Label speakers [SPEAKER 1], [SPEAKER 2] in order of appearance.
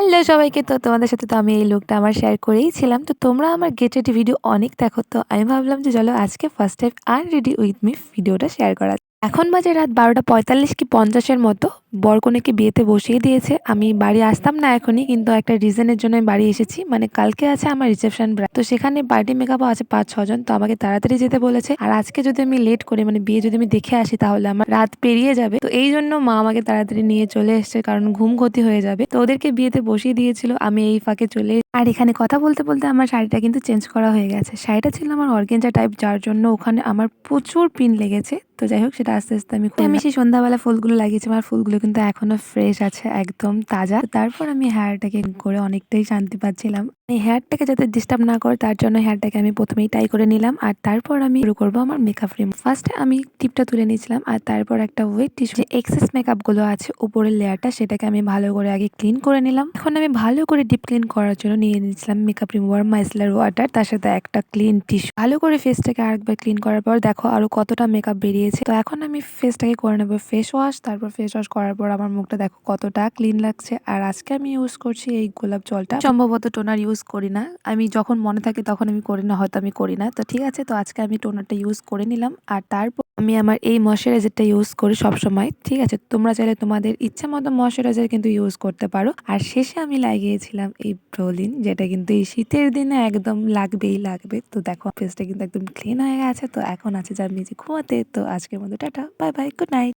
[SPEAKER 1] Hello সবাইকে। তো তোমাদের সাথে তো আমি এই লুকটা আমার শেয়ার করেই ছিলাম। তো তোমরা আমার গেট রেডি ভিডিও অনেক দেখো। তো আমি ভাবলাম যে চলো আজকে first time unready with me ভিডিওটা শেয়ার করা। এখন বাজে রাত ১২:৪৫ কি ৫০ এর মতো। বরকনেকে বিয়েতে বসিয়ে দিয়েছে। আমি বাড়ি আসতাম না এখনই, কিন্তু একটা রিজনের জন্য আমি বাড়ি এসেছি। মানে কালকে আছে আমার রিসেপশন, তো সেখানে পার্টি মেকআপও আছে ৫-৬ জন। তো আমাকে তাড়াতাড়ি যেতে বলেছে। আর আজকে যদি আমি লেট করি, মানে বিয়ে যদি আমি দেখে আসি, তাহলে আমার রাত পেরিয়ে যাবে। তো এই জন্য মা আমাকে তাড়াতাড়ি নিয়ে চলে এসছে, কারণ ঘুম ক্ষতি হয়ে যাবে। তো ওদেরকে বিয়েতে বসিয়ে দিয়েছিল, আমি এই ফাঁকে চলে আর এখানে কথা বলতে বলতে আমার শাড়িটা কিন্তু চেঞ্জ করা হয়ে গেছে। শাড়িটা ছিল আমার অর্গেঞ্জা টাইপ, যার জন্য ওখানে আমার প্রচুর পিন লেগেছে। তো যাই হোক, সেটা আস্তে আস্তে আমি সেই সন্ধ্যাবেলা ফুলগুলো লাগিয়েছিলাম, আর ফুলগুলো কিন্তু এখনো ফ্রেশ আছে, একদম তাজা। তারপর আমি হেয়ারটাকে করে অনেকটাই শান্তি পাচ্ছিলাম। এই হেয়ারটাকে যাতে ডিস্টার্ব না করে, তার জন্য হেয়ারটাকে আমি প্রথমেই টাই করে নিলাম। আর তারপর আমি শুরু করবো আমার মেকআপ রিম। ফার্স্টে আমি টিপটা তুলে নিয়েছিলাম, আর তারপর একটা ওয়েট টিস্যু, যে এক্সেস মেকআপ গুলো আছে উপরের লেয়ারটা, সেটাকে আমি ভালো করে আগে ক্লিন করে নিলাম। এখন আমি ভালো করে ডিপ ক্লিন করার জন্য নিয়ে নিয়েছিলাম মেকআপ রিমুভার মাইসেলার ওয়াটার, তার সাথে একটা ক্লিন টিস্যু। ভালো করে ফেসটাকে আরেকবার ক্লিন করার পর দেখো আরো কতটা মেকআপ বেরিয়েছে। তো এখন আমি ফেসটাকে করে নেবো ফেস ওয়াশ। তারপর ফেস ওয়াশ করার পর আমার মুখটা দেখো কতটা ক্লিন লাগছে। আর আজকে আমি ইউজ করছি এই গোলাপ জলটা। সম্ভবত টোনার ইউজ করি না, আমি যখন মনে থাকে তখন আমি করি না, হয়তো আমি করি না। তো ঠিক আছে, তো আজকে আমি টোনারটা ইউজ করে নিলাম। আর তারপর আমি আমার এই ময়শ্চারাইজারটা ইউজ করি সব সময়। ঠিক আছে, তোমরা চাইলে তোমাদের ইচ্ছা মতো ময়শ্চারাইজার কিন্তু ইউজ করতে পারো। আর শেষে আমি লাগিয়েছিলাম এই ব্রোলিন, যেটা কিন্তু এই শীতের দিনে একদম লাগবেই লাগবে। তো দেখো ফেসটা কিন্তু একদম ক্লিন হয়ে গেছে। তো এখন আছে যা নিজে ঘুমাতে। তো আজকের মতো tata, bye bye, good night.